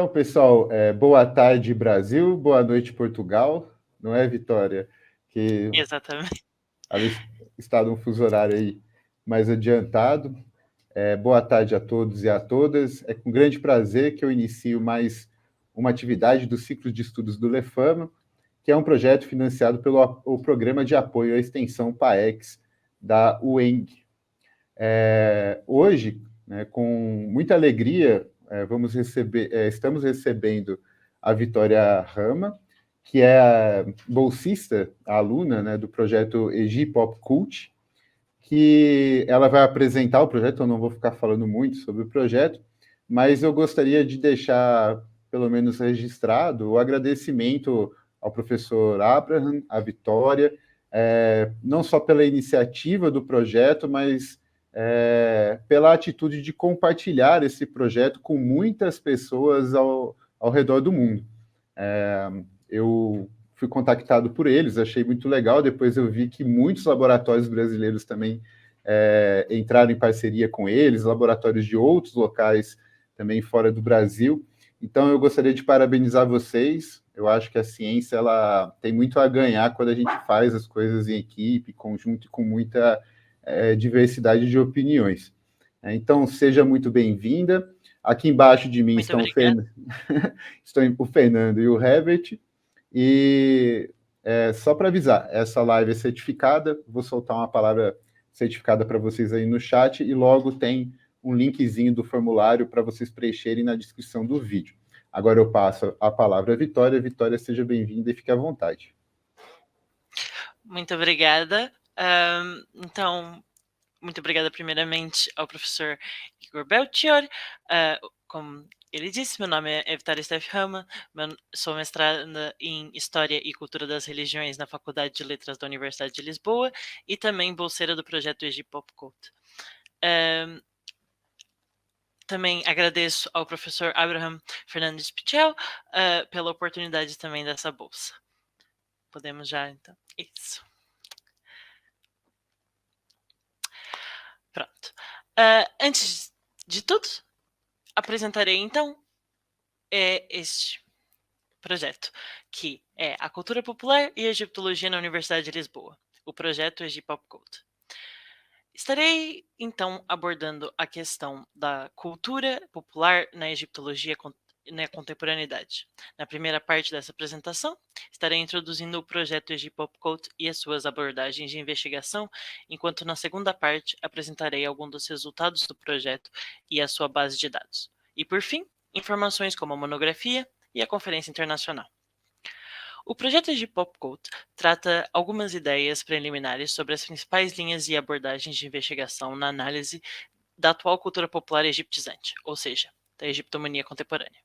Então, pessoal, boa tarde, Brasil, boa noite, Portugal, não é, Vitória? Que Exatamente. ela está num fuso horário aí mais adiantado. Boa tarde a todos e a todas. É com grande prazer que eu inicio mais uma atividade do ciclo de estudos do Lefama, que é um projeto financiado pelo o Programa de Apoio à Extensão PAEX da UENG. Hoje, né, com muita alegria, estamos recebendo a Vitória Rama, que é a bolsista, a aluna, né, do projeto EGI Pop Cult, que ela vai apresentar o projeto. Eu não vou ficar falando muito sobre o projeto, mas eu gostaria de deixar, pelo menos registrado, o agradecimento ao professor Abraham, à Vitória, não só pela iniciativa do projeto, mas pela atitude de compartilhar esse projeto com muitas pessoas ao redor do mundo. Eu fui contactado por eles, achei muito legal. Depois eu vi que muitos laboratórios brasileiros também entraram em parceria com eles, laboratórios de outros locais também fora do Brasil. Então eu gostaria de parabenizar vocês. Eu acho que a ciência ela tem muito a ganhar quando a gente faz as coisas em equipe, conjunto e com muita diversidade de opiniões. Então seja muito bem-vinda. Aqui embaixo de mim Muito estão obrigada. estão o Fernando e o Herbert. E só para avisar, essa live é certificada, vou soltar uma palavra certificada para vocês aí no chat e logo tem um linkzinho do formulário para vocês preencherem na descrição do vídeo. Agora eu passo a palavra à Vitória. Vitória, seja bem-vinda e fique à vontade. Muito obrigada. Então, muito obrigada primeiramente ao professor Igor Belchior. Como ele disse, meu nome é Vitória Steph Rama, sou mestranda em História e Cultura das Religiões na Faculdade de Letras da Universidade de Lisboa e também bolseira do projeto EGI Pop Cult. Também agradeço ao professor Abraham Fernandes Pichel pela oportunidade também dessa bolsa. Podemos já, então. Isso. Pronto. Antes de tudo, apresentarei então este projeto, que é a Cultura Popular e a Egiptologia na Universidade de Lisboa, o projeto Egipop Cult. Estarei então abordando a questão da cultura popular na egiptologia na contemporaneidade. Na primeira parte dessa apresentação, estarei introduzindo o projeto Egipop Cult e as suas abordagens de investigação, enquanto na segunda parte apresentarei alguns dos resultados do projeto e a sua base de dados. E por fim, informações como a monografia e a conferência internacional. O projeto Egipop Cult trata algumas ideias preliminares sobre as principais linhas e abordagens de investigação na análise da atual cultura popular egiptizante, ou seja, da egiptomania contemporânea.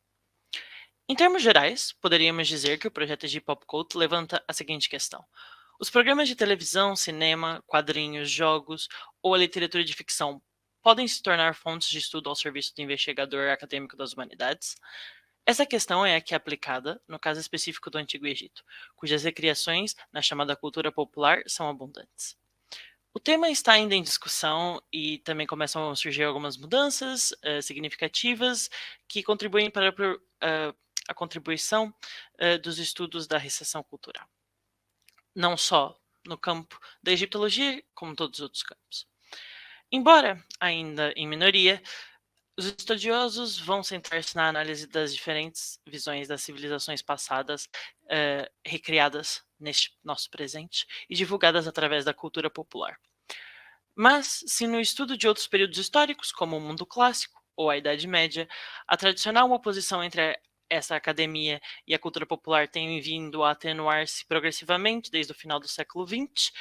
Em termos gerais, poderíamos dizer que o projeto Egipop Cult levanta a seguinte questão: os programas de televisão, cinema, quadrinhos, jogos ou a literatura de ficção podem se tornar fontes de estudo ao serviço do investigador acadêmico das humanidades? Essa questão é a que é aplicada no caso específico do Antigo Egito, cujas recriações na chamada cultura popular são abundantes. O tema está ainda em discussão e também começam a surgir algumas mudanças significativas que contribuem para a contribuição dos estudos da recessão cultural, não só no campo da egiptologia, como todos os outros campos. Embora ainda em minoria, os estudiosos vão centrar-se na análise das diferentes visões das civilizações passadas, recriadas neste nosso presente e divulgadas através da cultura popular. Mas, se no estudo de outros períodos históricos, como o mundo clássico ou a Idade Média, a tradicional oposição entre essa academia e a cultura popular tem vindo a atenuar-se progressivamente desde o final do século XX,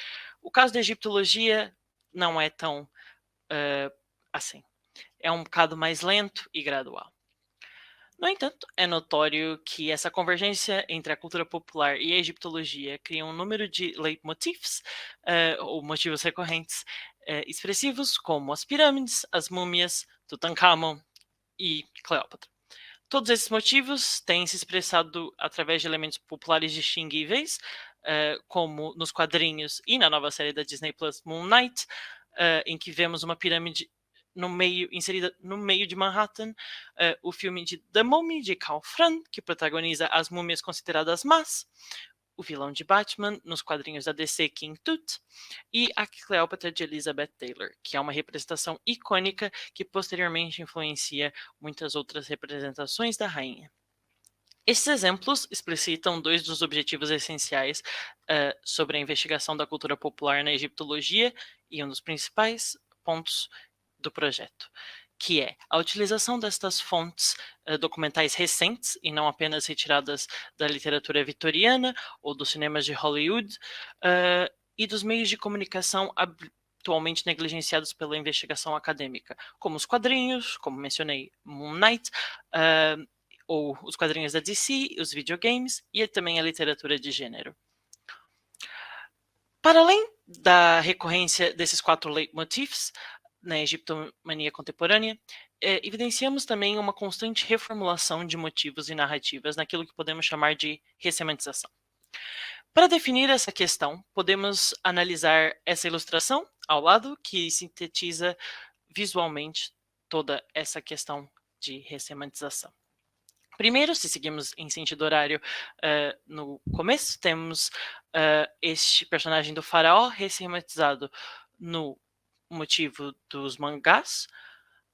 o caso da egiptologia não é tão assim. É um bocado mais lento e gradual. No entanto, é notório que essa convergência entre a cultura popular e a egiptologia cria um número de leitmotifs, ou motivos recorrentes, expressivos, como as pirâmides, as múmias, Tutankhamon e Cleópatra. Todos esses motivos têm se expressado através de elementos populares distinguíveis, como nos quadrinhos e na nova série da Disney Plus Moon Knight, em que vemos uma pirâmide inserida no meio de Manhattan, o filme de The Mummy, de Carl Fran, que protagoniza as múmias consideradas más, o vilão de Batman nos quadrinhos da DC, King Tut, e a Cleópatra de Elizabeth Taylor, que é uma representação icônica que posteriormente influencia muitas outras representações da rainha. Esses exemplos explicitam dois dos objetivos essenciais sobre a investigação da cultura popular na egiptologia e um dos principais pontos do projeto, que é a utilização destas fontes documentais recentes e não apenas retiradas da literatura vitoriana ou dos cinemas de Hollywood e dos meios de comunicação atualmente negligenciados pela investigação acadêmica, como os quadrinhos, como mencionei, Moon Knight, ou os quadrinhos da DC, os videogames e também a literatura de gênero. Para além da recorrência desses 4 leitmotifs na egiptomania contemporânea, evidenciamos também uma constante reformulação de motivos e narrativas naquilo que podemos chamar de ressemantização. Para definir essa questão, podemos analisar essa ilustração ao lado, que sintetiza visualmente toda essa questão de ressemantização. Primeiro, se seguimos em sentido horário no começo, temos este personagem do faraó ressematizado no motivo dos mangás,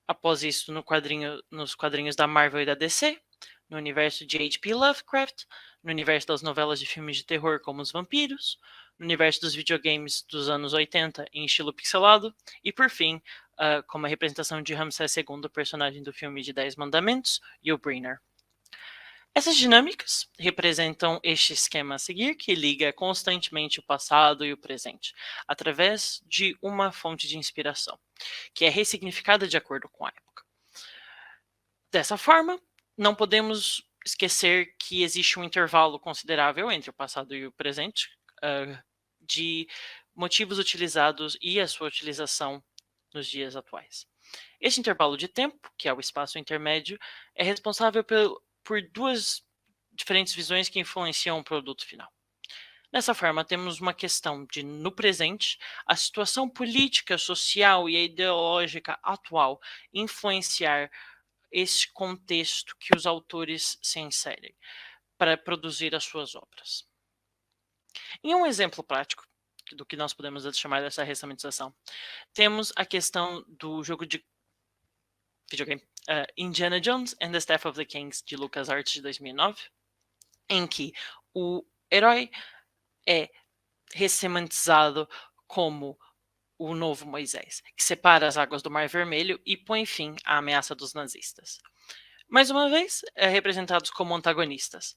após isso nos quadrinhos da Marvel e da DC, no universo de H.P. Lovecraft, no universo das novelas de filmes de terror como Os Vampiros, no universo dos videogames dos anos 80 em estilo pixelado, e por fim, como a representação de Ramsés II, personagem do filme de 10 Mandamentos, e o Brenner. Essas dinâmicas representam este esquema a seguir, que liga constantemente o passado e o presente, através de uma fonte de inspiração, que é ressignificada de acordo com a época. Dessa forma, não podemos esquecer que existe um intervalo considerável entre o passado e o presente, de motivos utilizados e a sua utilização nos dias atuais. Este intervalo de tempo, que é o espaço intermédio, é responsável por duas diferentes visões que influenciam o produto final. Dessa forma, temos uma questão de, no presente, a situação política, social e ideológica atual influenciar esse contexto que os autores se inserem para produzir as suas obras. Em um exemplo prático do que nós podemos chamar dessa ressemantização, temos a questão do jogo de videogame Indiana Jones and the Staff of the Kings, de LucasArts, de 2009, em que o herói é ressemantizado como o novo Moisés, que separa as águas do Mar Vermelho e põe fim à ameaça dos nazistas. Mais uma vez, representados como antagonistas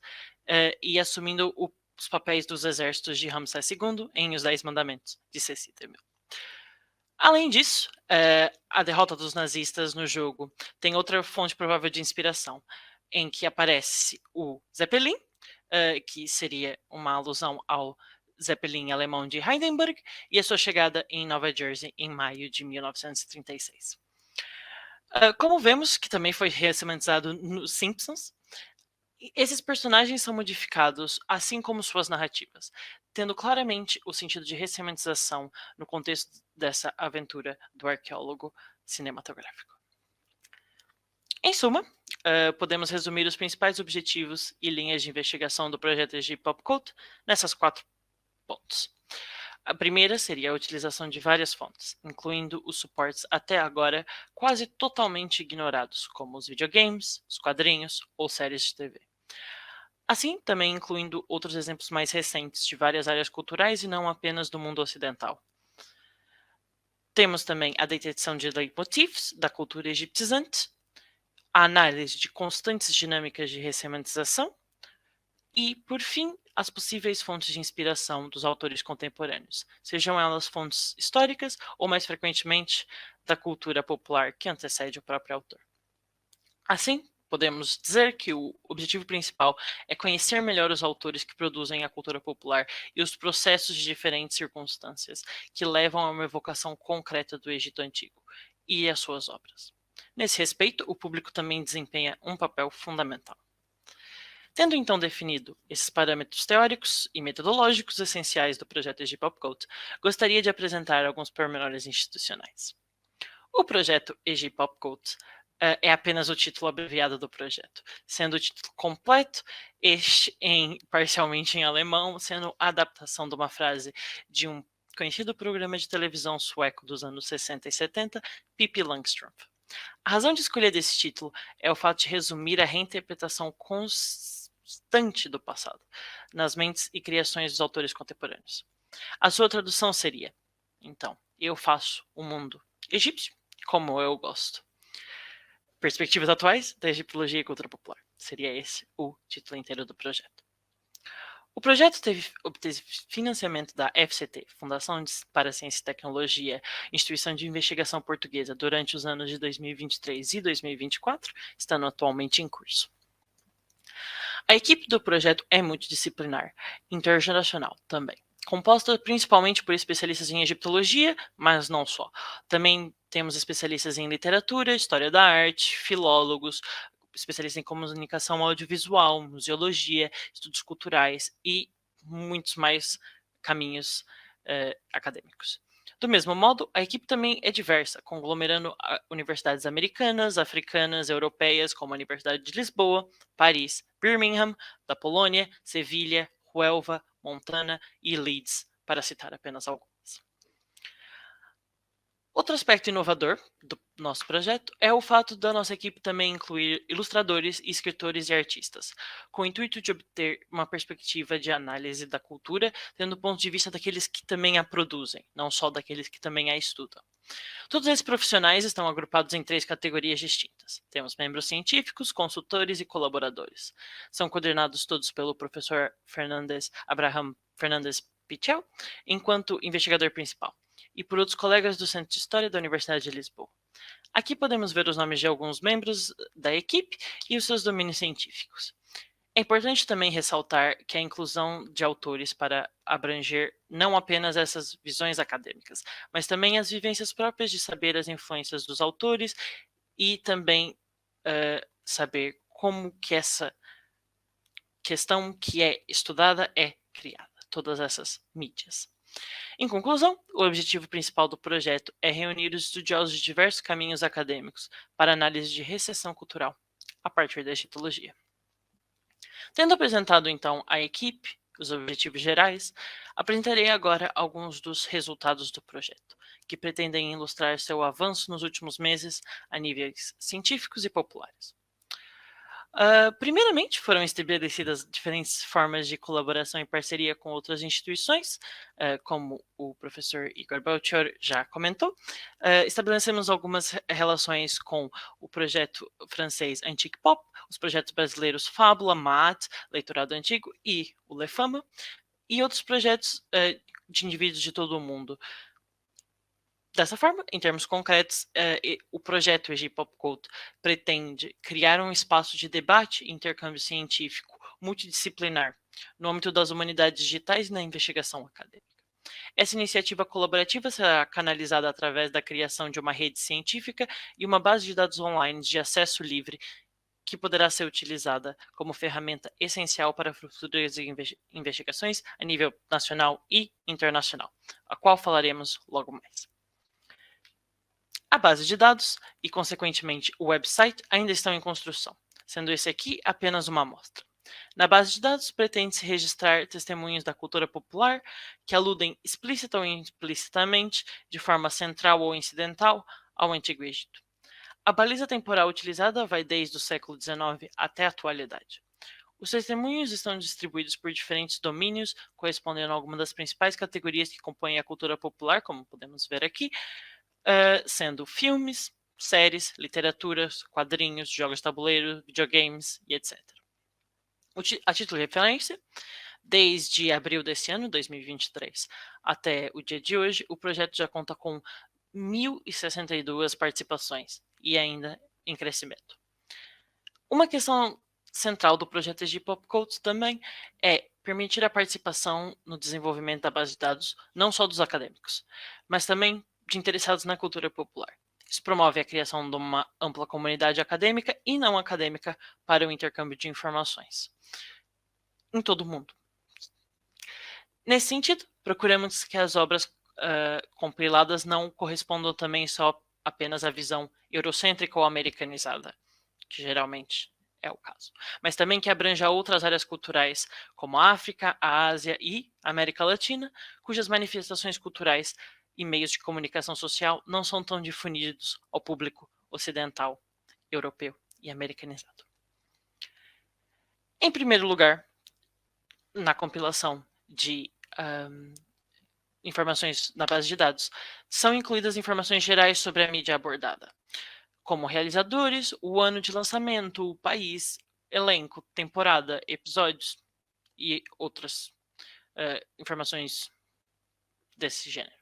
e assumindo os papéis dos exércitos de Ramsés II em Os 10 Mandamentos, de Ceci Temel. Além disso, a derrota dos nazistas no jogo tem outra fonte provável de inspiração, em que aparece o Zeppelin, que seria uma alusão ao Zeppelin alemão de Hindenburg, e a sua chegada em Nova Jersey em maio de 1936. Como vemos, que também foi ressemanizado nos Simpsons, esses personagens são modificados, assim como suas narrativas, tendo claramente o sentido de ressemantização no contexto dessa aventura do arqueólogo cinematográfico. Em suma, podemos resumir os principais objetivos e linhas de investigação do projeto Egypt Pop Cult nessas 4 pontos. A primeira seria a utilização de várias fontes, incluindo os suportes até agora quase totalmente ignorados, como os videogames, os quadrinhos ou séries de TV. Assim, também incluindo outros exemplos mais recentes de várias áreas culturais e não apenas do mundo ocidental. Temos também a detecção de leitmotifs da cultura egiptizante, a análise de constantes dinâmicas de ressemantização e, por fim, as possíveis fontes de inspiração dos autores contemporâneos, sejam elas fontes históricas ou, mais frequentemente, da cultura popular que antecede o próprio autor. Assim, podemos dizer que o objetivo principal é conhecer melhor os autores que produzem a cultura popular e os processos de diferentes circunstâncias que levam a uma evocação concreta do Egito Antigo e as suas obras. Nesse respeito, o público também desempenha um papel fundamental. Tendo então definido esses parâmetros teóricos e metodológicos essenciais do projeto Egypt Pop Cult, gostaria de apresentar alguns pormenores institucionais. O projeto EG Popcult é apenas o título abreviado do projeto, sendo o título completo este parcialmente em alemão, sendo a adaptação de uma frase de um conhecido programa de televisão sueco dos anos 60 e 70, Pippi Langstrump. A razão de escolha desse título é o fato de resumir a reinterpretação constante do passado nas mentes e criações dos autores contemporâneos. A sua tradução seria, então, eu faço o mundo egípcio como eu gosto. Perspectivas atuais da egiptologia e cultura popular. Seria esse o título inteiro do projeto. O projeto obteve financiamento da FCT, Fundação para Ciência e Tecnologia, Instituição de Investigação Portuguesa, durante os anos de 2023 e 2024, estando atualmente em curso. A equipe do projeto é multidisciplinar, intergeracional também, composta principalmente por especialistas em egiptologia, mas não só. Também temos especialistas em literatura, história da arte, filólogos, especialistas em comunicação audiovisual, museologia, estudos culturais e muitos mais caminhos acadêmicos. Do mesmo modo, a equipe também é diversa, conglomerando universidades americanas, africanas, europeias, como a Universidade de Lisboa, Paris, Birmingham, da Polônia, Sevilha, Huelva, Montana e Leeds, para citar apenas algumas. Outro aspecto inovador do nosso projeto é o fato da nossa equipe também incluir ilustradores, escritores e artistas, com o intuito de obter uma perspectiva de análise da cultura, tendo o ponto de vista daqueles que também a produzem, não só daqueles que também a estudam. Todos esses profissionais estão agrupados em 3 categorias distintas. Temos membros científicos, consultores e colaboradores. São coordenados todos pelo professor Abraham Fernandes Pichel, enquanto investigador principal, e por outros colegas do Centro de História da Universidade de Lisboa. Aqui podemos ver os nomes de alguns membros da equipe e os seus domínios científicos. É importante também ressaltar que a inclusão de autores para abranger não apenas essas visões acadêmicas, mas também as vivências próprias de saber as influências dos autores e também saber como que essa questão que é estudada é criada, todas essas mídias. Em conclusão, o objetivo principal do projeto é reunir os estudiosos de diversos caminhos acadêmicos para análise de recessão cultural a partir da egiptologia. Tendo apresentado então a equipe, os objetivos gerais, apresentarei agora alguns dos resultados do projeto, que pretendem ilustrar seu avanço nos últimos meses a níveis científicos e populares. Primeiramente, foram estabelecidas diferentes formas de colaboração e parceria com outras instituições, como o professor Igor Belchior já comentou. Estabelecemos algumas relações com o projeto francês Antique Pop, os projetos brasileiros Fábula, MAT, Leitorado Antigo e o Lefama, e outros projetos de indivíduos de todo o mundo. Dessa forma, em termos concretos, o projeto EG Popcult pretende criar um espaço de debate e intercâmbio científico multidisciplinar no âmbito das humanidades digitais e na investigação acadêmica. Essa iniciativa colaborativa será canalizada através da criação de uma rede científica e uma base de dados online de acesso livre que poderá ser utilizada como ferramenta essencial para futuras investigações a nível nacional e internacional, a qual falaremos logo mais. A base de dados e, consequentemente, o website ainda estão em construção, sendo esse aqui apenas uma amostra. Na base de dados, pretende-se registrar testemunhos da cultura popular que aludem explícita ou implicitamente, de forma central ou incidental, ao Antigo Egito. A baliza temporal utilizada vai desde o século XIX até a atualidade. Os testemunhos estão distribuídos por diferentes domínios, correspondendo a algumas das principais categorias que compõem a cultura popular, como podemos ver aqui, sendo filmes, séries, literaturas, quadrinhos, jogos de tabuleiro, videogames e etc. A título de referência, desde abril desse ano, 2023, até o dia de hoje, o projeto já conta com 1.062 participações e ainda em crescimento. Uma questão central do projeto EG Popcult também é permitir a participação no desenvolvimento da base de dados, não só dos acadêmicos, mas também de interessados na cultura popular. Isso promove a criação de uma ampla comunidade acadêmica e não acadêmica para o intercâmbio de informações em todo o mundo. Nesse sentido, procuramos que as obras compiladas não correspondam também só apenas a visão eurocêntrica ou americanizada, que geralmente é o caso, mas também que abranja outras áreas culturais, como a África, a Ásia e a América Latina, cujas manifestações culturais e meios de comunicação social não são tão difundidos ao público ocidental, europeu e americanizado. Em primeiro lugar, na compilação de informações na base de dados, são incluídas informações gerais sobre a mídia abordada, como realizadores, o ano de lançamento, o país, elenco, temporada, episódios e outras informações desse gênero.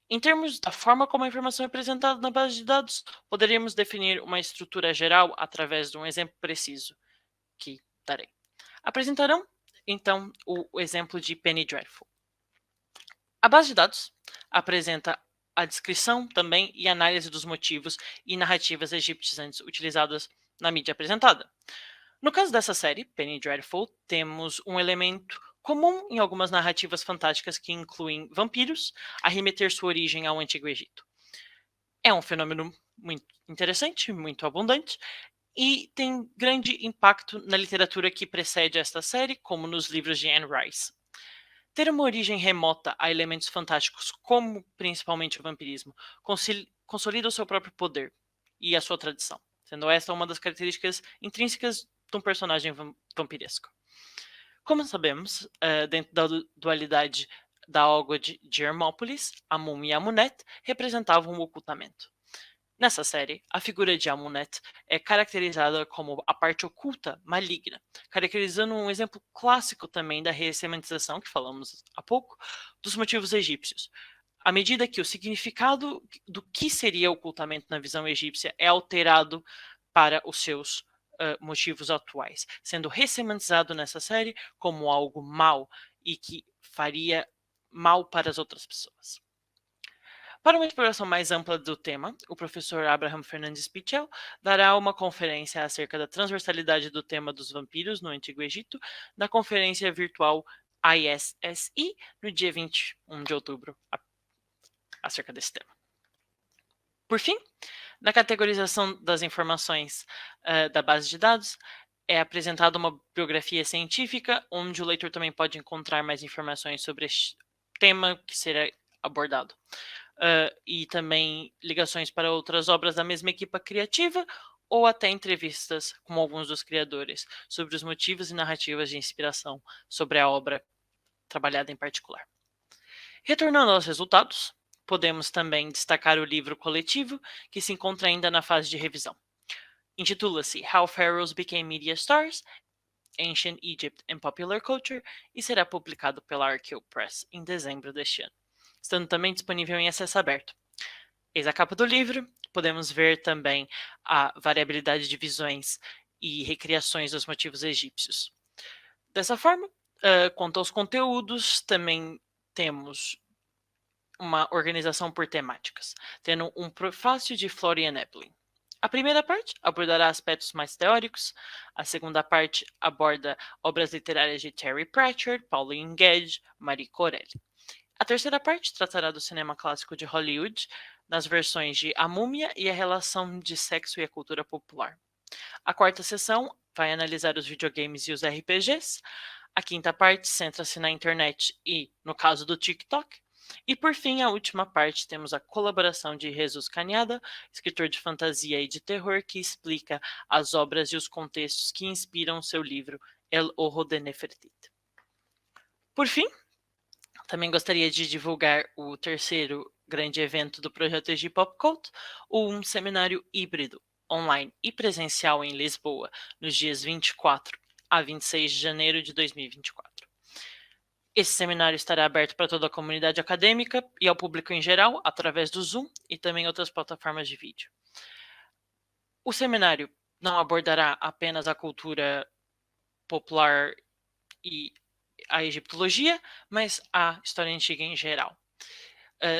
Em termos da forma como a informação é apresentada na base de dados, poderíamos definir uma estrutura geral através de um exemplo preciso que darei. Apresentarão, então, o exemplo de Penny Dreadful. A base de dados apresenta a descrição também e análise dos motivos e narrativas egipciantes utilizadas na mídia apresentada. No caso dessa série, Penny Dreadful, temos um elemento comum em algumas narrativas fantásticas que incluem vampiros a remeter sua origem ao Antigo Egito. É um fenômeno muito interessante, muito abundante, e tem grande impacto na literatura que precede esta série, como nos livros de Anne Rice. Ter uma origem remota a elementos fantásticos, como principalmente o vampirismo, consolida o seu próprio poder e a sua tradição, sendo esta uma das características intrínsecas de um personagem vampiresco. Como sabemos, dentro da dualidade da Ogod de Hermópolis, Amun e Amunet representavam o ocultamento. Nessa série, a figura de Amunet é caracterizada como a parte oculta, maligna, caracterizando um exemplo clássico também da ressementização, que falamos há pouco, dos motivos egípcios. À medida que o significado do que seria ocultamento na visão egípcia é alterado para os seus motivos atuais, sendo ressemantizado nessa série como algo mal e que faria mal para as outras pessoas. Para uma exploração mais ampla do tema, o professor Abraham Fernandes Pichel dará uma conferência acerca da transversalidade do tema dos vampiros no Antigo Egito, na conferência virtual ISSI, no dia 21 de outubro, acerca desse tema. Por fim, na categorização das informações da base de dados, é apresentada uma biografia científica, onde o leitor também pode encontrar mais informações sobre este tema que será abordado. E também ligações para outras obras da mesma equipa criativa ou até entrevistas com alguns dos criadores sobre os motivos e narrativas de inspiração sobre a obra trabalhada em particular. Retornando aos resultados, podemos também destacar o livro coletivo, que se encontra ainda na fase de revisão. Intitula-se How Pharaohs Became Media Stars, Ancient Egypt and Popular Culture e será publicado pela Archaeo Press em dezembro deste ano, estando também disponível em acesso aberto. Eis a capa do livro, podemos ver também a variabilidade de visões e recriações dos motivos egípcios. Dessa forma, quanto aos conteúdos, também temos uma organização por temáticas, tendo um prefácio de Florian Eplin. A primeira parte abordará aspectos mais teóricos, a segunda parte aborda obras literárias de Terry Pratchett, Pauline Gued, Marie Corelli. A terceira parte tratará do cinema clássico de Hollywood, nas versões de A Múmia e a relação de sexo e a cultura popular. A quarta sessão vai analisar os videogames e os RPGs. A quinta parte centra-se na internet e, no caso do TikTok. E, por fim, a última parte, temos a colaboração de Jesus Cañada, escritor de fantasia e de terror, que explica as obras e os contextos que inspiram seu livro El Ojo de Nefertiti. Por fim, também gostaria de divulgar o terceiro grande evento do projeto Egipop Cult, um seminário híbrido, online e presencial em Lisboa, nos dias 24 a 26 de janeiro de 2024. Esse seminário estará aberto para toda a comunidade acadêmica e ao público em geral, através do Zoom e também outras plataformas de vídeo. O seminário não abordará apenas a cultura popular e a egiptologia, mas a história antiga em geral.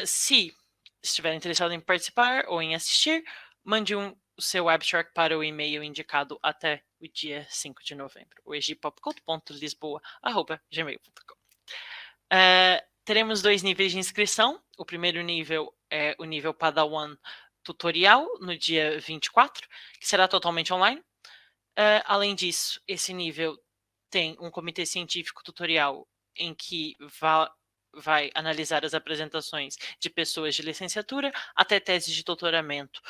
Se estiver interessado em participar ou em assistir, mande o seu abstract para o e-mail indicado até o dia 5 de novembro, o egipopcult.lisboa@gmail.com. Teremos 2 níveis de inscrição. O primeiro nível é o nível Padawan tutorial no dia 24, que será totalmente online. Além disso, esse nível tem um comitê científico tutorial em que vai analisar as apresentações de pessoas de licenciatura até teses de doutoramento,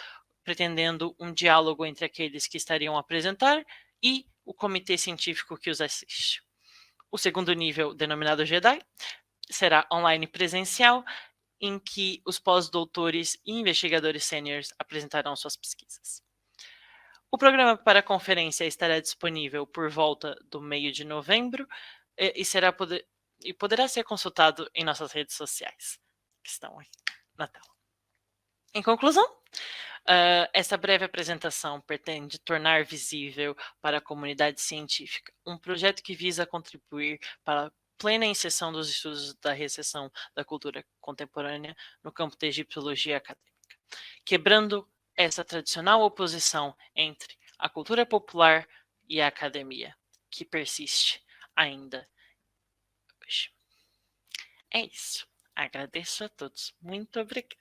pretendendo um diálogo entre aqueles que estariam a apresentar e o comitê científico que os assiste. O segundo nível, denominado Jedi, será online presencial, em que os pós-doutores e investigadores sêniores apresentarão suas pesquisas. O programa para a conferência estará disponível por volta do meio de novembro e poderá ser consultado em nossas redes sociais, que estão aqui na tela. Em conclusão, essa breve apresentação pretende tornar visível para a comunidade científica um projeto que visa contribuir para a plena inserção dos estudos da recessão da cultura contemporânea no campo da egiptologia acadêmica, quebrando essa tradicional oposição entre a cultura popular e a academia, que persiste ainda hoje. É isso. Agradeço a todos. Muito obrigada.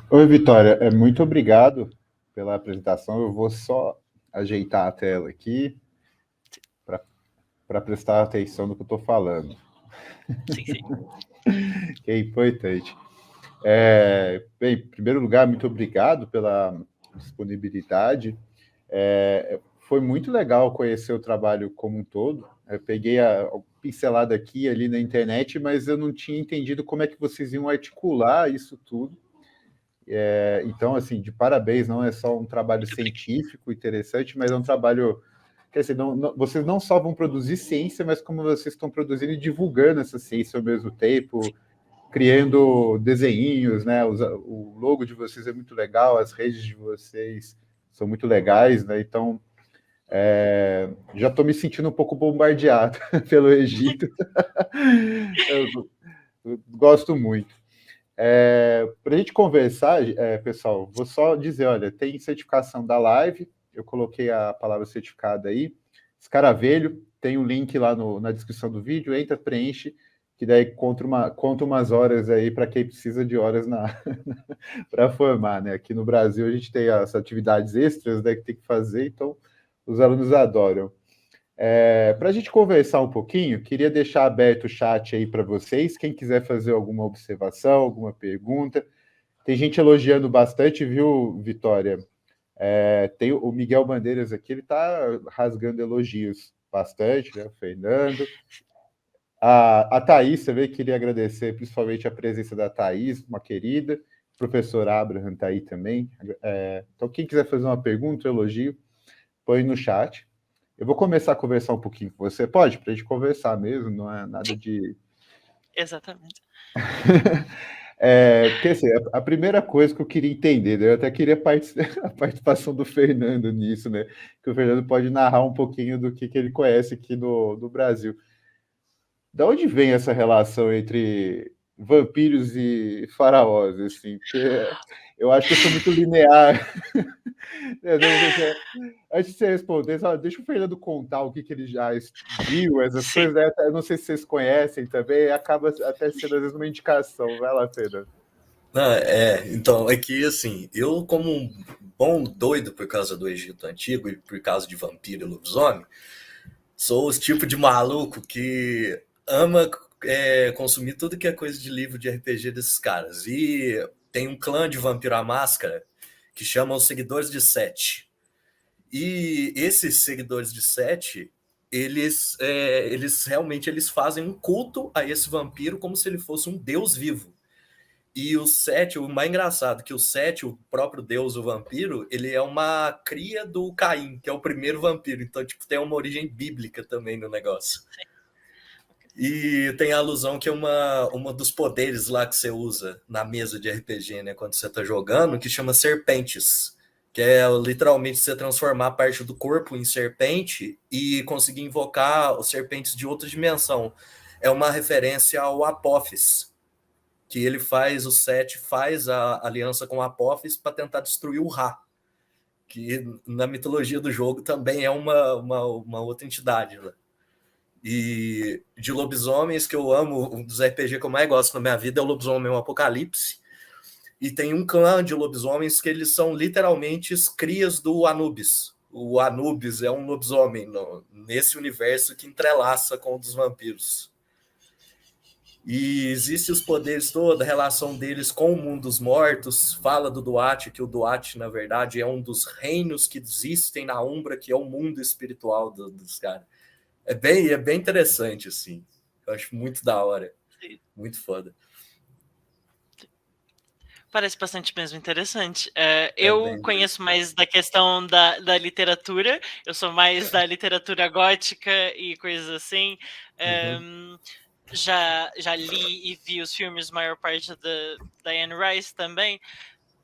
Oi, Vitória. Muito obrigado pela apresentação. Eu vou só ajeitar a tela aqui para prestar atenção no que eu estou falando. Sim, sim. Que é importante. Bem, em primeiro lugar, muito obrigado pela disponibilidade. Foi muito legal conhecer o trabalho como um todo. Eu peguei a pincelada aqui e ali na internet, mas eu não tinha entendido como é que vocês iam articular isso tudo. Então, assim, de parabéns, não é só um trabalho científico interessante, mas é um trabalho... Quer dizer, vocês não só vão produzir ciência, mas como vocês estão produzindo e divulgando essa ciência ao mesmo tempo, criando desenhinhos, né? O logo de vocês é muito legal, as redes de vocês são muito legais, né? Então, já estou me sentindo um pouco bombardeado pelo Egito. eu gosto muito. Para a gente conversar, pessoal, vou só dizer, olha, tem certificação da live, eu coloquei a palavra certificada aí, Escaravelho, tem um link lá na descrição do vídeo, entra, preenche, que daí conta umas horas aí para quem precisa de horas para formar, né? Aqui no Brasil a gente tem as atividades extras, né, que tem que fazer, então os alunos adoram. Para a gente conversar um pouquinho, queria deixar aberto o chat aí para vocês, quem quiser fazer alguma observação, alguma pergunta. Tem gente elogiando bastante, viu, Vitória? Tem o Miguel Bandeiras aqui, ele está rasgando elogios bastante, né? O Fernando. A Thaís também queria agradecer, principalmente a presença da Thaís, uma querida. O professor Abraham está aí também. Então, quem quiser fazer uma pergunta, elogio, põe no chat. Eu vou começar a conversar um pouquinho com você. Pode? Para a gente conversar mesmo, não é nada de... Exatamente. Porque assim, a primeira coisa que eu queria entender, né, eu até queria a participação do Fernando nisso, né? Que o Fernando pode narrar um pouquinho do que ele conhece aqui do Brasil. Da onde vem essa relação entre vampiros e faraós, assim? Porque eu acho que eu sou muito linear. Antes de você responder, deixa o Fernando contar o que ele já viu, essas coisas, né? Eu não sei se vocês conhecem também, acaba até sendo às vezes uma indicação. Vai lá, Fernando. Não, então, é que assim, eu como um bom doido por causa do Egito Antigo e por causa de vampiro e lobisomem, sou os tipo de maluco que ama consumir tudo que é coisa de livro de RPG desses caras. E tem um clã de Vampiro à Máscara que chama os Seguidores de Sete. E esses Seguidores de Sete, eles realmente fazem um culto a esse vampiro como se ele fosse um deus vivo. E o Sete, o mais engraçado, que o Sete, o próprio deus, o vampiro, ele é uma cria do Caim, que é o primeiro vampiro. Então, tipo, tem uma origem bíblica também no negócio. E tem a alusão que é uma dos poderes lá que você usa na mesa de RPG, né, quando você tá jogando, que chama serpentes, que é literalmente você transformar parte do corpo em serpente e conseguir invocar os serpentes de outra dimensão. É uma referência ao Apophis, que ele o Sete faz a aliança com Apophis para tentar destruir o Ra, que na mitologia do jogo também é uma outra entidade, né? E de lobisomens que eu amo, um dos RPG que eu mais gosto na minha vida é o Lobisomem Apocalipse. E tem um clã de lobisomens que eles são literalmente as crias do Anubis. O Anubis é um lobisomem nesse universo que entrelaça com o dos vampiros. E existem os poderes todos, a relação deles com o mundo dos mortos. Fala do Duat, que o Duat, na verdade, é um dos reinos que existem na Umbra, que é o mundo espiritual dos caras. É bem interessante, assim. Eu acho muito da hora. Muito foda. Parece bastante mesmo interessante. Eu conheço mais da questão da literatura, eu sou mais da literatura gótica e coisas assim. Já li e vi os filmes, maior parte da Anne Rice também.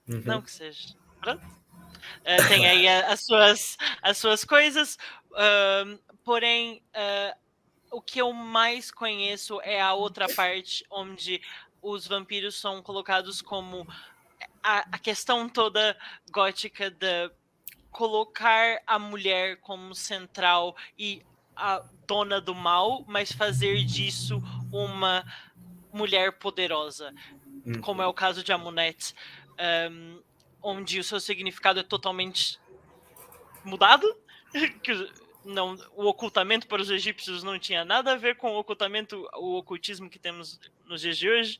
Não que seja. Pronto. Tem aí as suas coisas, porém, o que eu mais conheço é a outra parte onde os vampiros são colocados como a questão toda gótica de colocar a mulher como central e a dona do mal, mas fazer disso uma mulher poderosa, como é o caso de Amunet, onde o seu significado é totalmente mudado, não, o ocultamento para os egípcios não tinha nada a ver com o ocultismo que temos nos dias de hoje,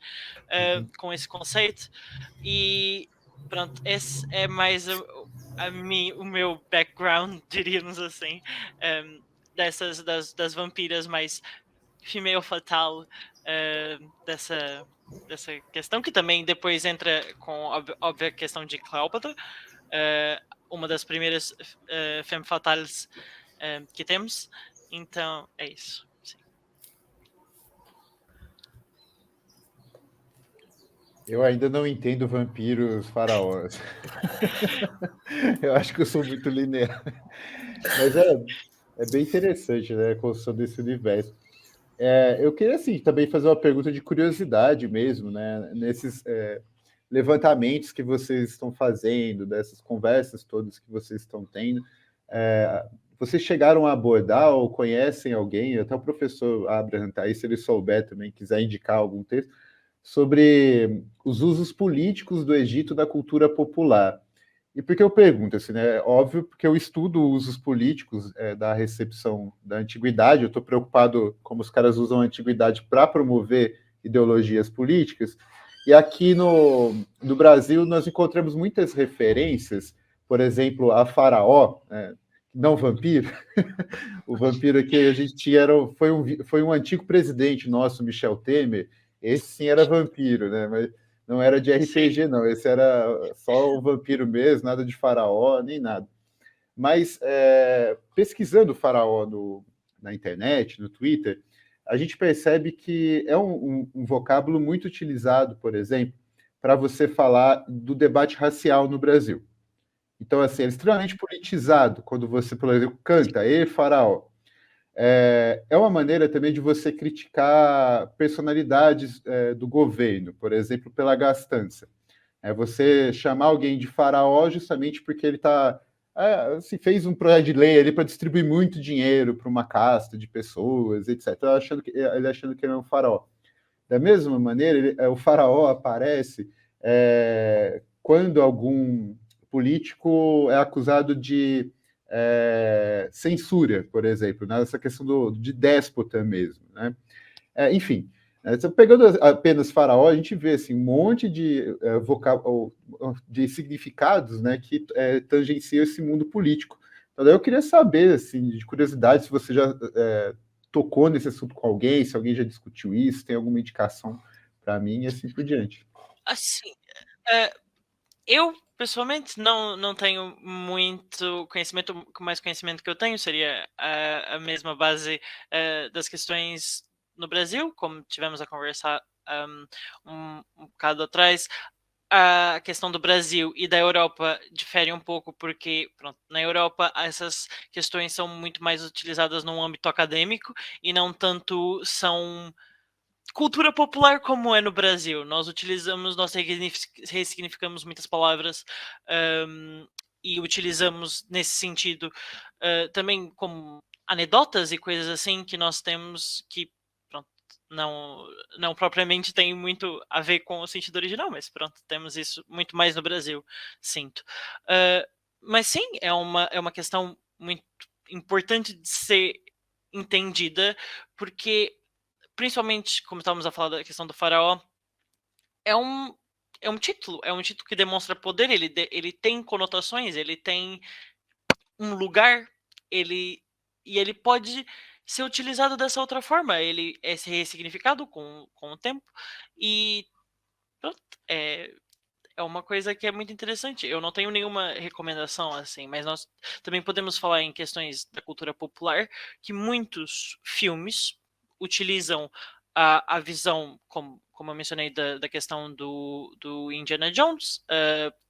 com esse conceito. E pronto, esse é mais o meu background, diríamos assim, das vampiras mais female fatal, dessa questão, que também depois entra com a óbvia questão de Cleópatra, uma das primeiras femme fatales que temos. Então, é isso. Sim. Eu ainda não entendo vampiros faraós. Eu acho que eu sou muito linear. Mas é bem interessante, né, a construção desse universo. Eu queria, assim, também fazer uma pergunta de curiosidade mesmo, né? Nesses levantamentos que vocês estão fazendo, dessas conversas todas que vocês estão tendo, vocês chegaram a abordar ou conhecem alguém, até o professor Abraham tá aí, se ele souber também, quiser indicar algum texto, sobre os usos políticos do Egito da cultura popular. E por que eu pergunto, assim, né? Óbvio, porque eu estudo usos políticos da recepção da antiguidade, eu estou preocupado como os caras usam a antiguidade para promover ideologias políticas, e aqui no Brasil nós encontramos muitas referências, por exemplo, a Faraó, não vampiro, o vampiro que a gente tinha foi um antigo presidente nosso, Michel Temer, esse sim era vampiro, né? Mas não era de RPG, sim, não. Esse era só o vampiro mesmo, nada de faraó, nem nada. Mas pesquisando faraó na internet, no Twitter, a gente percebe que é um vocábulo muito utilizado, por exemplo, para você falar do debate racial no Brasil. Então, assim, é extremamente politizado quando você, por exemplo, canta "E faraó". É uma maneira também de você criticar personalidades do governo, por exemplo, pela gastança. É você chamar alguém de faraó justamente porque ele se fez um projeto de lei ali para distribuir muito dinheiro para uma casta de pessoas, etc. Ele achando que ele é um faraó. Da mesma maneira, o faraó aparece quando algum político é acusado de censura, por exemplo, nessa questão de déspota mesmo, né? Enfim, pegando apenas faraó, a gente vê assim, um monte de de significados, né, que tangenciam esse mundo político. Então, eu queria saber, assim, de curiosidade, se você já tocou nesse assunto com alguém, se alguém já discutiu isso, tem alguma indicação para mim e assim por diante. Assim, eu pessoalmente não tenho muito conhecimento, o mais conhecimento que eu tenho seria a mesma base das questões no Brasil, como tivemos a conversar um bocado atrás. A questão do Brasil e da Europa difere um pouco, porque pronto, na Europa essas questões são muito mais utilizadas no âmbito acadêmico e não tanto são cultura popular como é no Brasil. Nós ressignificamos muitas palavras e utilizamos nesse sentido também como anedotas e coisas assim que nós temos que pronto, não propriamente tem muito a ver com o sentido original, mas pronto, temos isso muito mais no Brasil, sinto. Mas sim, é uma questão muito importante de ser entendida, porque, principalmente, como estávamos a falar da questão do faraó, é um, é um título que demonstra poder, ele tem conotações, ele tem um lugar, e ele pode ser utilizado dessa outra forma, ele é ressignificado com o tempo, e pronto, é uma coisa que é muito interessante. Eu não tenho nenhuma recomendação assim, mas nós também podemos falar em questões da cultura popular que muitos filmes utilizam a visão, como eu mencionei, da questão do Indiana Jones,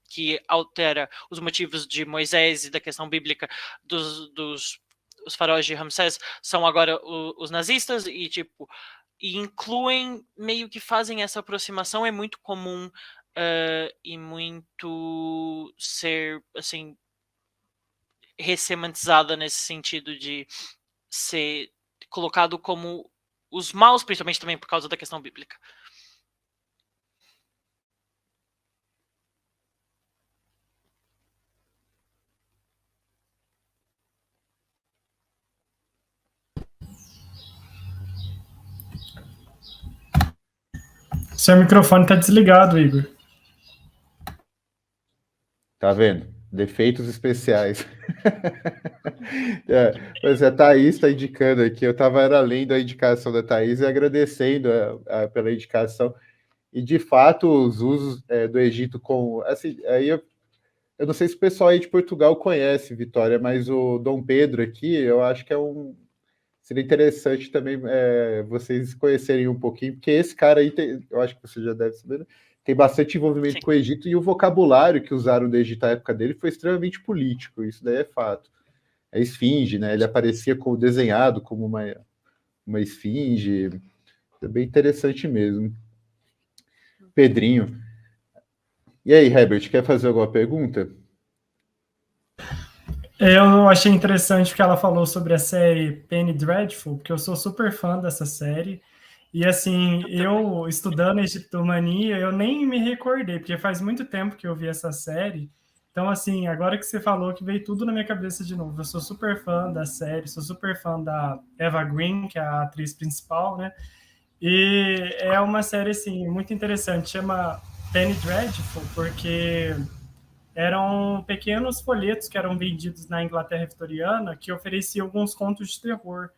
que altera os motivos de Moisés e da questão bíblica dos os faraós de Ramsés são agora os nazistas e tipo e incluem, meio que fazem essa aproximação, é muito comum e muito ser assim ressemantizada nesse sentido de ser colocado como os maus, principalmente também por causa da questão bíblica. Seu microfone está desligado, Igor. Tá vendo? Defeitos especiais. Mas a Thaís está indicando aqui, eu estava lendo a indicação da Thaís e agradecendo pela indicação. E, de fato, os usos do Egito com... Assim, aí eu não sei se o pessoal aí de Portugal conhece, Vitória, mas o Dom Pedro aqui, eu acho que seria interessante também vocês conhecerem um pouquinho, porque esse cara aí, eu acho que você já deve saber, né? Tem bastante envolvimento com o Egito, e o vocabulário que usaram do Egito à época dele foi extremamente político, isso daí é fato. A esfinge, né? Ele aparecia como desenhado como uma esfinge, é bem interessante mesmo. Pedrinho. E aí, Herbert, quer fazer alguma pergunta? Eu achei interessante o que ela falou sobre a série Penny Dreadful, porque eu sou super fã dessa série. E assim, eu estudando Egiptomania, eu nem me recordei, porque faz muito tempo que eu vi essa série. Então, assim, agora que você falou, que veio tudo na minha cabeça de novo. Eu sou super fã da série, sou super fã da Eva Green, que é a atriz principal, né? E é uma série, assim, muito interessante. Chama Penny Dreadful, porque eram pequenos folhetos que eram vendidos na Inglaterra vitoriana que ofereciam alguns contos de terror.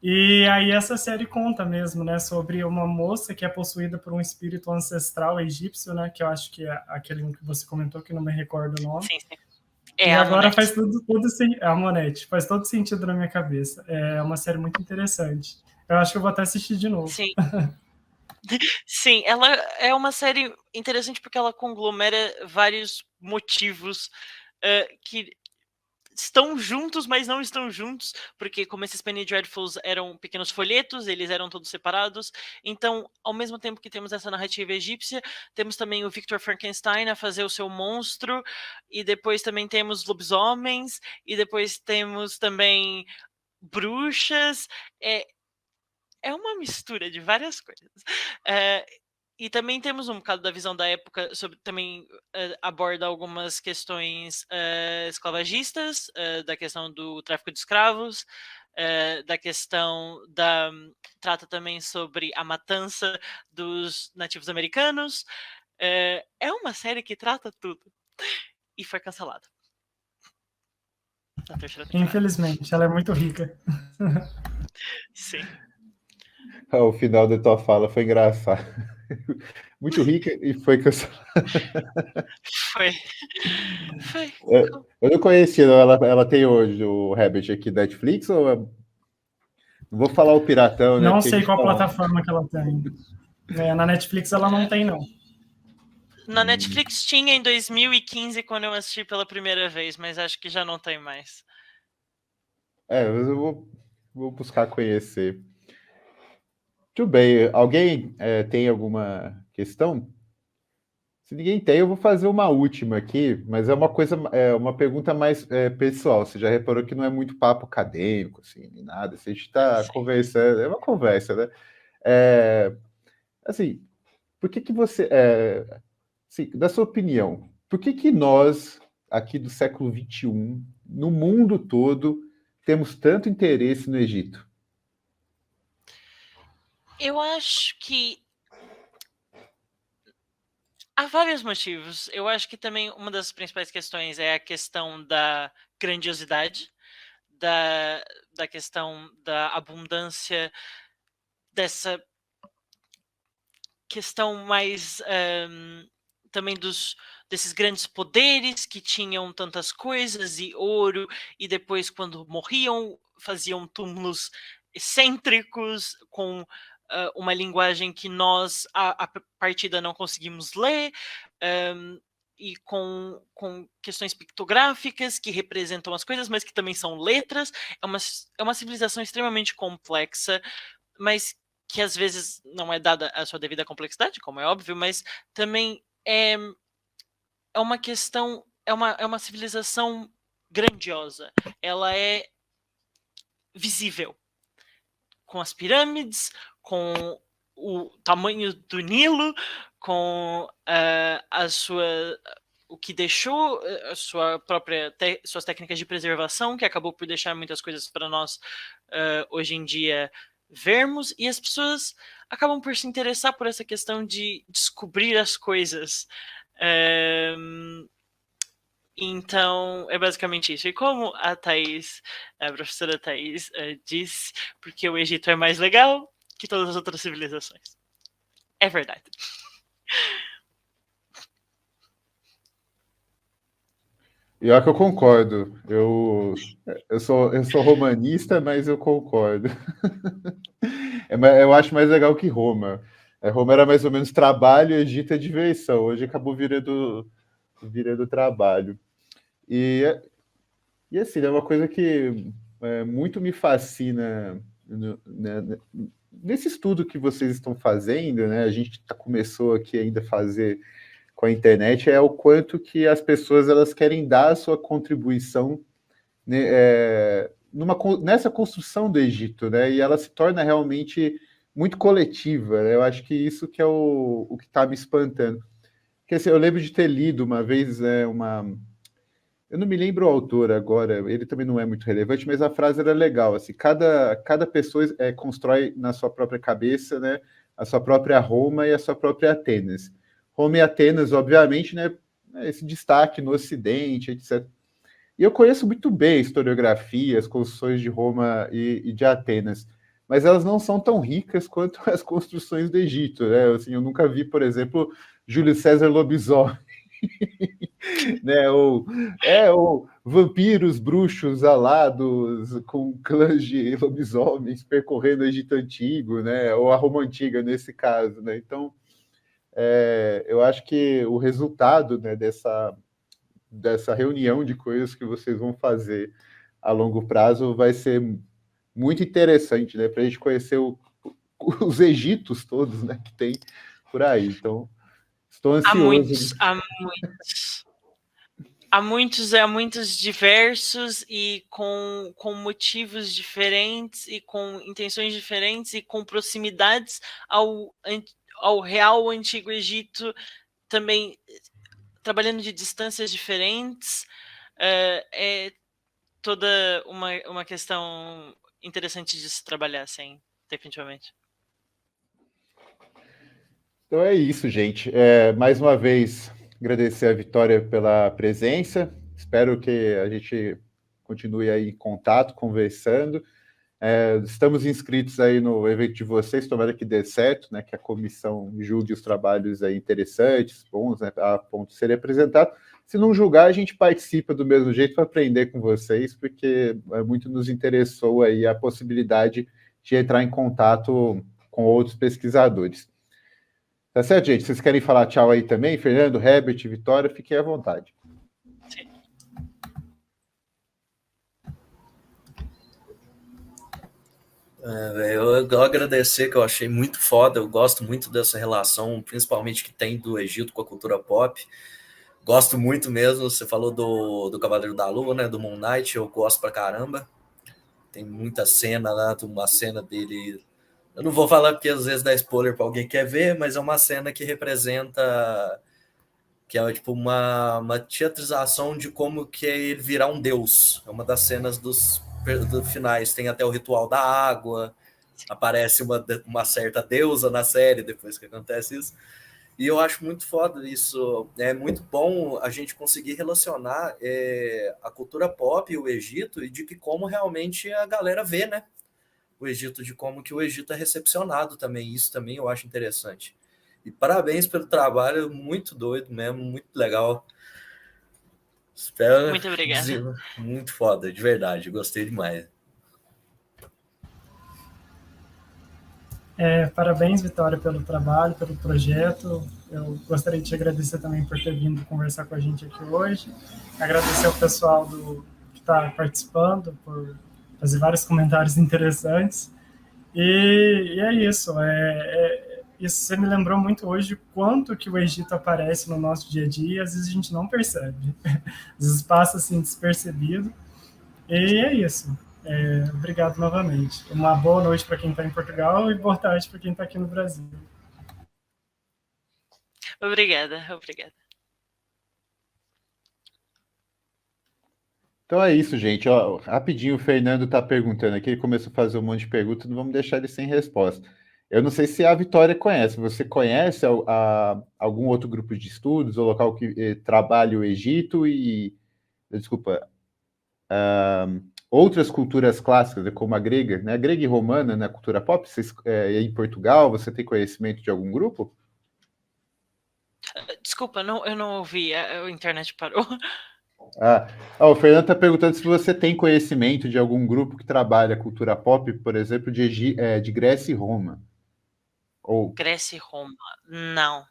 E aí essa série conta mesmo, né, sobre uma moça que é possuída por um espírito ancestral egípcio, né, que eu acho que é aquele que você comentou, que não me recordo o nome. Sim. E agora faz tudo a Monete, faz todo sentido na minha cabeça. É uma série muito interessante. Eu acho que eu vou até assistir de novo. Sim. Sim, ela é uma série interessante porque ela conglomera vários motivos que estão juntos, mas não estão juntos, porque como esses Penny Dreadfuls eram pequenos folhetos, eles eram todos separados, então, ao mesmo tempo que temos essa narrativa egípcia, temos também o Victor Frankenstein a fazer o seu monstro, e depois também temos lobisomens, e depois temos também bruxas, é uma mistura de várias coisas. E também temos um bocado da visão da época, sobre também aborda algumas questões esclavagistas, da questão do tráfico de escravos, da questão trata também sobre a matança dos nativos americanos. É uma série que trata tudo. E foi cancelada. Na terceira temporada. Infelizmente, ela é muito rica. Sim. O final da tua fala foi engraçado. Muito rica e foi cancelada. Foi. Eu não conhecia, não. Ela tem hoje o Herbert aqui da Netflix ou não vou falar o piratão, né? Não sei qual plataforma que ela tem. Na Netflix ela não tem, não. Na Netflix tinha em 2015, quando eu assisti pela primeira vez, mas acho que já não tem mais. Eu vou buscar conhecer. Muito bem. Alguém tem alguma questão? Se ninguém tem, eu vou fazer uma última aqui, mas uma pergunta mais pessoal. Você já reparou que não é muito papo acadêmico, assim, nem nada. Se a gente está conversando, é uma conversa, né? Assim, por que você, assim, na sua opinião, por que nós, aqui do século XXI, no mundo todo, temos tanto interesse no Egito? Eu acho que há vários motivos. Eu acho que também uma das principais questões é a questão da grandiosidade, da questão da abundância, dessa questão mais também desses grandes poderes que tinham tantas coisas e ouro, e depois, quando morriam, faziam túmulos excêntricos com uma linguagem que nós, a partida, não conseguimos ler, e com questões pictográficas que representam as coisas, mas que também são letras. É uma civilização extremamente complexa, mas que às vezes não é dada a sua devida complexidade, como é óbvio, mas também é uma questão, é uma civilização grandiosa. Ela é visível, com as pirâmides, com o tamanho do Nilo, com o que deixou a suas técnicas de preservação, que acabou por deixar muitas coisas para nós hoje em dia vermos, e as pessoas acabam por se interessar por essa questão de descobrir as coisas. Então, é basicamente isso. E como a professora Thaís, disse, porque o Egito é mais legal que todas as outras civilizações. É verdade. E olha que eu concordo. Eu sou romanista, mas eu concordo. Eu acho mais legal que Roma. Roma era mais ou menos trabalho, Egito é diversão. Hoje acabou virando trabalho. E assim, é uma coisa que muito me fascina nesse estudo que vocês estão fazendo, né? A gente começou aqui ainda a fazer com a internet, é o quanto que as pessoas elas querem dar a sua contribuição, né, nessa construção do Egito, né? E ela se torna realmente muito coletiva, né? Eu acho que isso que é o que está me espantando. Porque assim, eu lembro de ter lido uma vez eu não me lembro o autor agora, ele também não é muito relevante, mas a frase era legal, assim, cada pessoa constrói na sua própria cabeça, né, a sua própria Roma e a sua própria Atenas. Roma e Atenas, obviamente, né, esse destaque no Ocidente, etc. E eu conheço muito bem a historiografia, as construções de Roma e de Atenas, mas elas não são tão ricas quanto as construções do Egito, né? Assim, eu nunca vi, por exemplo, Júlio César Lobisomem, né? Ou vampiros, bruxos alados com clãs de lobisomens percorrendo o Egito Antigo, né? Ou a Roma Antiga, nesse caso, né? Então, eu acho que o resultado, né, dessa reunião de coisas que vocês vão fazer a longo prazo vai ser muito interessante, né? Para a gente conhecer os Egitos todos, né, que tem por aí. Então, estou ansioso. Há muitos diversos e com motivos diferentes e com intenções diferentes e com proximidades ao real Antigo Egito, também trabalhando de distâncias diferentes. É toda uma questão interessante de se trabalhar, sim, definitivamente. Então é isso, gente. Mais uma vez, agradecer a Vitória pela presença. Espero que a gente continue aí em contato, conversando. Estamos inscritos aí no evento de vocês, tomara que dê certo, né? Que a comissão julgue os trabalhos aí interessantes, bons, né, a ponto de serem apresentados. Se não julgar, a gente participa do mesmo jeito para aprender com vocês, porque muito nos interessou aí a possibilidade de entrar em contato com outros pesquisadores. Tá certo, gente? Vocês querem falar tchau aí também? Fernando, Herbert, Vitória, fiquem à vontade. Sim. Eu agradecer, que eu achei muito foda, eu gosto muito dessa relação, principalmente que tem do Egito com a cultura pop. Gosto muito mesmo, você falou do Cavaleiro da Lua, né, do Moon Knight, eu gosto pra caramba. Tem muita cena lá, uma cena dele... Eu não vou falar porque às vezes dá spoiler pra alguém que quer ver, mas é uma cena que representa... que é tipo uma teatrização de como que é ele virar um deus. É uma das cenas dos finais. Tem até o ritual da água, aparece uma certa deusa na série depois que acontece isso. E eu acho muito foda isso. É muito bom a gente conseguir relacionar a cultura pop e o Egito, e de que como realmente a galera vê, né? O Egito, de como que o Egito é recepcionado também. Isso também eu acho interessante. E parabéns pelo trabalho, muito doido mesmo, muito legal. Espero Muito obrigada. muito foda, de verdade, gostei demais. Parabéns, Vitória, pelo trabalho, pelo projeto. Eu gostaria de te agradecer também por ter vindo conversar com a gente aqui hoje. Agradecer ao pessoal que está participando, por fazer vários comentários interessantes. E é isso. Isso você me lembrou muito hoje de quanto que o Egito aparece no nosso dia a dia e às vezes a gente não percebe. Às vezes passa assim despercebido. E é isso. Obrigado novamente. Uma boa noite para quem está em Portugal e boa tarde para quem está aqui no Brasil. Obrigada. Então é isso, gente. Ó, rapidinho, o Fernando está perguntando aqui, ele começou a fazer um monte de perguntas, não vamos deixar ele sem resposta. Eu não sei se a Vitória conhece. Você conhece algum outro grupo de estudos ou local que trabalha o Egito e, desculpa, outras culturas clássicas, como a grega, né? A grega e romana na cultura pop? Em Portugal, você tem conhecimento de algum grupo? Desculpa, eu não ouvi, a internet parou. O Fernando está perguntando se você tem conhecimento de algum grupo que trabalha cultura pop, por exemplo, de Grécia e Roma. Grécia e Roma, não.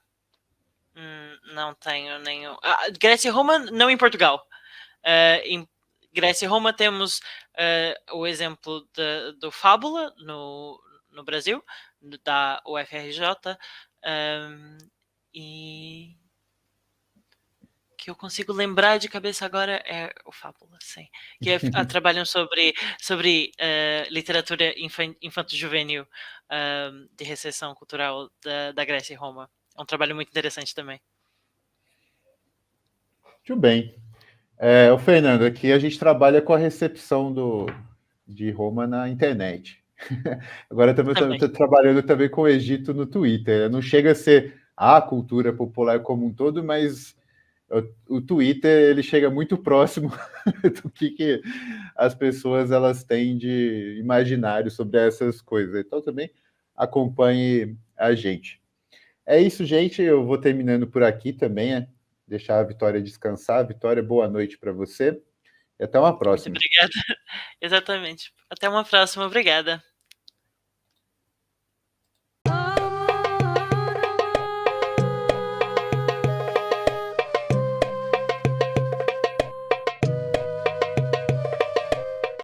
Não tenho nenhum. Grécia e Roma, não em Portugal. Em Grécia e Roma temos o exemplo do Fábula no Brasil, da UFRJ, e que eu consigo lembrar de cabeça agora é o Fábula, sim. Que trabalham sobre literatura infanto-juvenil de recepção cultural da Grécia e Roma. É um trabalho muito interessante também. Muito bem. O Fernando, aqui a gente trabalha com a recepção de Roma na internet. Agora também estou trabalhando também com o Egito no Twitter. Não chega a ser a cultura popular como um todo, mas o Twitter ele chega muito próximo do que as pessoas elas têm de imaginário sobre essas coisas. Então também acompanhe a gente. É isso, gente. Eu vou terminando por aqui também. Deixar a Vitória descansar. Vitória, boa noite para você. E até uma próxima. Muito obrigada. Exatamente. Até uma próxima. Obrigada.